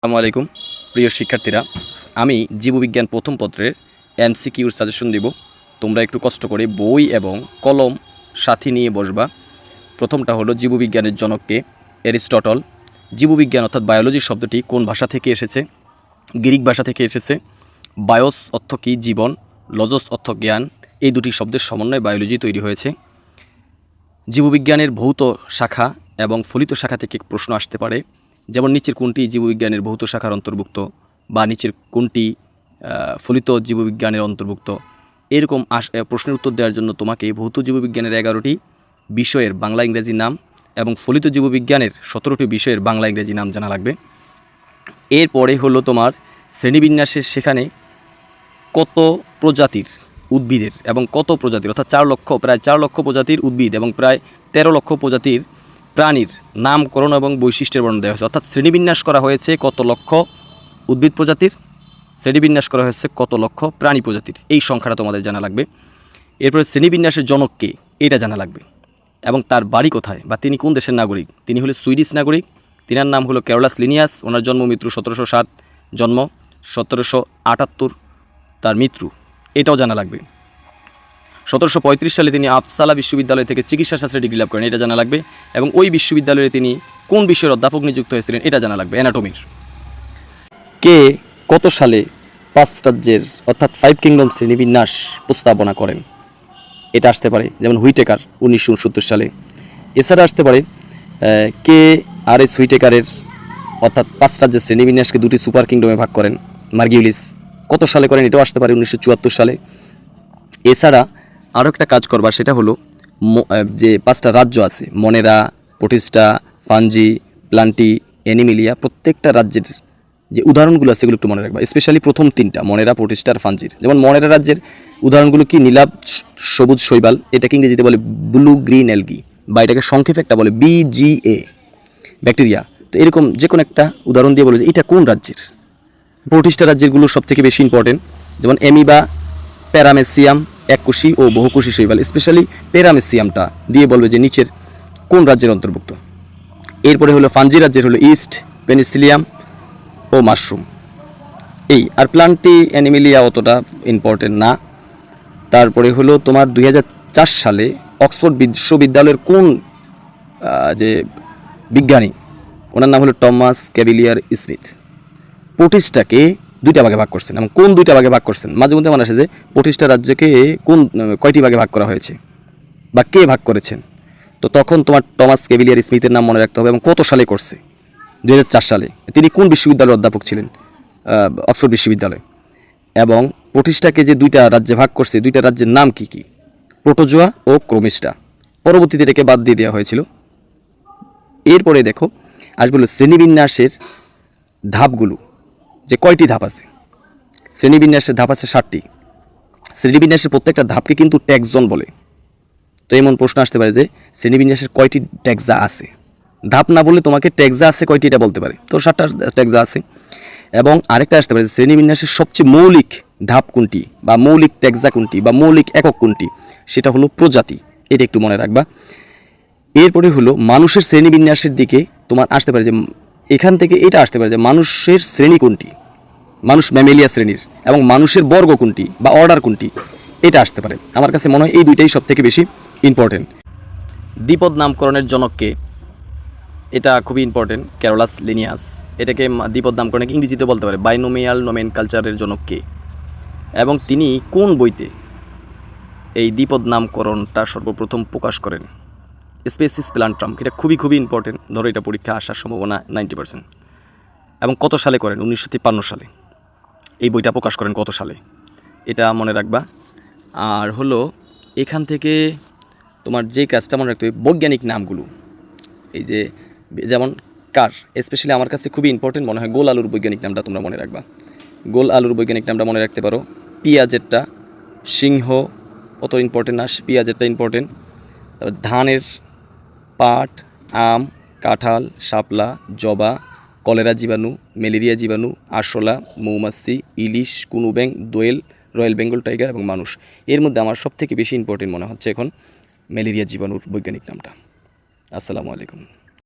আসসালামু আলাইকুম প্রিয় শিক্ষার্থীরা, আমি জীববিজ্ঞান প্রথম পত্রের এমসিকিউর সাজেশন দিব। তোমরা একটু কষ্ট করে বই এবং কলম সাথী নিয়ে বসবা। প্রথমটা হলো জীববিজ্ঞানের জনক কে? অ্যারিস্টটল। জীববিজ্ঞান অর্থাৎ বায়োলজি শব্দটি কোন ভাষা থেকে এসেছে? গ্রিক ভাষা থেকে এসেছে। বায়োস অর্থ কী? জীবন। লজস অর্থ জ্ঞান। এই দুটি শব্দের সমন্বয়ে বায়োলজি তৈরি হয়েছে। জীববিজ্ঞানের ভৌত শাখা এবং ফলিত শাখা থেকে প্রশ্ন আসতে পারে, যেমন নিচের কোনটি জীববিজ্ঞানের ভৌত শাখার অন্তর্ভুক্ত, বা নিচের কোনটি ফলিত জীববিজ্ঞানের অন্তর্ভুক্ত। এরকম প্রশ্নের উত্তর দেওয়ার জন্য তোমাকে ভৌত জীববিজ্ঞানের 11টি বিষয়ের বাংলা ইংরেজি নাম এবং ফলিত জীববিজ্ঞানের 17টি বিষয়ের বাংলা ইংরেজি নাম জানা লাগবে। এরপরে হলো তোমার শ্রেণীবিন্যাসের, সেখানে কত প্রজাতির উদ্ভিদের এবং কত প্রজাতির অর্থাৎ প্রায় 4 লক্ষ প্রজাতির উদ্ভিদ এবং প্রায় 13 লক্ষ প্রজাতির প্রাণীর নামকরণ এবং বৈশিষ্ট্যের বর্ণনা দেওয়া হয়েছে। অর্থাৎ শ্রেণীবিন্যাস করা হয়েছে কত লক্ষ উদ্ভিদ প্রজাতির, শ্রেণীবিন্যাস করা হয়েছে কত লক্ষ প্রাণী প্রজাতির। এই সংখ্যাটা তোমাদের জানা লাগবে। এরপরে শ্রেণীবিন্যাসের জনক কে, এটা জানা লাগবে, এবং তার বাড়ি কোথায় বা তিনি কোন দেশের নাগরিক। তিনি হলো সুইডিশ নাগরিক। তিনার নাম হলো ক্যারোলাস লিনিয়াস। ওনার জন্ম মৃত্যু 1707 জন্ম, 1778 তার মৃত্যু, এটাও জানা লাগবে। 1735 সালে তিনি আফসালা বিশ্ববিদ্যালয় থেকে চিকিৎসাশাস্ত্রে ডিগ্রি লাভ করেন, এটা জানা লাগবে। এবং ওই বিশ্ববিদ্যালয়ে তিনি কোন বিষয়ের অধ্যাপক নিযুক্ত হয়েছিলেন, এটা জানা লাগবে, অ্যানাটমির। কে কত সালে 5 রাজ্যের অর্থাৎ 5 কিংডম শ্রেণীবিন্যাস প্রস্তাবনা করেন, এটা আসতে পারে, যেমন হুইটেকার 1969 সালে। এছাড়া আসতে পারে কে আর এস হুইটেকারের অর্থাৎ 5 রাজ্যের শ্রেণীবিন্যাসকে 2টি সুপার কিংডমে ভাগ করেন, মার্গিউলিস কত সালে করেন, এটাও আসতে পারে 1974 সালে। এছাড়া আরও একটা কাজ করবা, সেটা হলো যে 5টা রাজ্য আছে, মনেরা, প্রোটিস্টা, ফাঞ্জি, প্লান্টি, অ্যানিমিলিয়া, প্রত্যেকটা রাজ্যের যে উদাহরণগুলো আছে সেগুলো একটু মনে রাখবা, স্পেশালি প্রথম 3টা মনেরা, প্রোটিস্টা আর ফাঞ্জির। যেমন মনেরা রাজ্যের উদাহরণগুলো কি? নীলাভ সবুজ শৈবাল, এটাকে ইংরেজিতে বলে ব্লু গ্রিন অ্যালগি, বা এটাকে সংক্ষেপে একটা বলে BGA ব্যাকটেরিয়া। তো এরকম যে কোনো একটা উদাহরণ দিয়ে বলে যে এটা কোন রাজ্যের। প্রোটিস্টা রাজ্যেরগুলো সবথেকে বেশি ইম্পর্টেন্ট, যেমন অ্যামিবা, প্যারামেসিয়াম, এককোষী ও বহুকোষী শৈবাল। স্পেশালি প্যারামেসিয়ামটা দিয়ে বলবে যে নিচের কোন রাজ্যের অন্তর্ভুক্ত। এরপরে হলো ফাঞ্জি রাজ্যের হলো ইস্ট, পেনিসিলিয়াম ও মাশরুম। এই আর প্লান্টি, অ্যানিমিলিয়া অতটা ইম্পর্টেন্ট না। তারপরে হলো তোমার 2004 সালে অক্সফোর্ড বিশ্ববিদ্যালয়ের কোন যে বিজ্ঞানী, ওনার নাম হলো টমাস ক্যাভিলিয়ার স্মিথ, প্রোটিস্টাকে 2টা ভাগে ভাগ করছেন। এবং কোন 2টা ভাগে ভাগ করছেন, মাঝে মধ্যে মনে আসে যে প্রোটিস্টা রাজ্যকে কোন কয়টি ভাগে ভাগ করা হয়েছে বা কে ভাগ করেছেন। তো তখন তোমার টমাস ক্যাভিলিয়ার স্মিথের নাম মনে রাখতে হবে এবং কত সালে করছে, 2004 সালে। তিনি কোন বিশ্ববিদ্যালয়ের অধ্যাপক ছিলেন? অক্সফোর্ড বিশ্ববিদ্যালয়। এবং প্রোটিস্টাকে যে 2টা রাজ্যে ভাগ করছে, 2টা রাজ্যের নাম কি কি? প্রোটোজোয়া ও ক্রোমিস্টা। পরবর্তীতে এটাকে বাদ দিয়ে দেওয়া হয়েছিল। এরপরে দেখো আসবে শ্রেণীবিন্যাসের ধাপগুলো, যে কয়টি ধাপ আছে। শ্রেণীবিন্যাসের ধাপ আছে 7টি। শ্রেণীবিন্যাসের প্রত্যেকটা ধাপকে কিন্তু ট্যাক্সন বলে। তো এমন প্রশ্ন আসতে পারে যে শ্রেণীবিন্যাসের কয়টি ট্যাক্সা আছে। ধাপ না বলে তোমাকে ট্যাক্সা আছে কয়টি এটা বলতে পারে, তো 7টা ট্যাক্সা আছে। এবং আরেকটা আসতে পারে শ্রেণীবিন্যাসের সবচেয়ে মৌলিক ধাপ কোনটি, বা মৌলিক ট্যাক্সা কোনটি, বা মৌলিক একক কোনটি, সেটা হলো প্রজাতি। এটা একটু মনে রাখবা। এরপরে হলো মানুষের শ্রেণীবিন্যাসের দিকে তোমার আসতে পারে যে এখান থেকে এটা আসতে পারে যে মানুষের শ্রেণী কোনটি, মানুষ ম্যামেলিয়া শ্রেণীর, এবং মানুষের বর্গ কোনটি বা অর্ডার কোনটি, এটা আসতে পারে। আমার কাছে মনে হয় এই 2টাই সবথেকে বেশি ইম্পর্টেন্ট। দ্বিপদ নামকরণের জনককে, এটা খুবই ইম্পর্টেন্ট, ক্যারোলাস লিনিয়াস। এটাকে দ্বিপদ নামকরণকে ইংরেজিতে বলতে পারে বাইনোমিয়াল নোমেনকালচারের জনককে, এবং তিনি কোন বইতে এই দ্বিপদ নামকরণটা সর্বপ্রথম প্রকাশ করেন? স্পেসিস প্ল্যান্টাম। এটা খুবই ইম্পর্টেন্ট, ধরো এটা পরীক্ষা আসার সম্ভাবনা 90%। এবং কত সালে করেন? 1953 সালে। এই বইটা প্রকাশ করেন কত সালে, এটা মনে রাখবা। আর হলো এখান থেকে তোমার যে কাজটা মনে রাখতে হবে, বৈজ্ঞানিক নামগুলো, এই যে যেমন কার, স্পেশালি আমার কাছে খুবই ইম্পর্টেন্ট মনে হয় গোল আলুর বৈজ্ঞানিক নামটা তোমরা মনে রাখবা। গোল আলুর বৈজ্ঞানিক নামটা মনে রাখতে পারো। পিঁয়াজেরটা সিংহ, অত ইম্পর্টেন্ট না, পিঁয়াজেরটা ইম্পর্টেন্ট। তারপর ধানের, পাট, আম, কাঁঠাল, শাপলা, জবা, কলেরা জীবাণু, ম্যালেরিয়া জীবাণু, আরশোলা, মৌমাছি, ইলিশ, কুনু ব্যাং, দোয়েল, রয়্যাল বেঙ্গল টাইগার এবং মানুষ। এর মধ্যে আমার সবথেকে বেশি ইম্পর্টেন্ট মনে হচ্ছে এখন ম্যালেরিয়া জীবাণুর বৈজ্ঞানিক নামটা। আসসালামু আলাইকুম।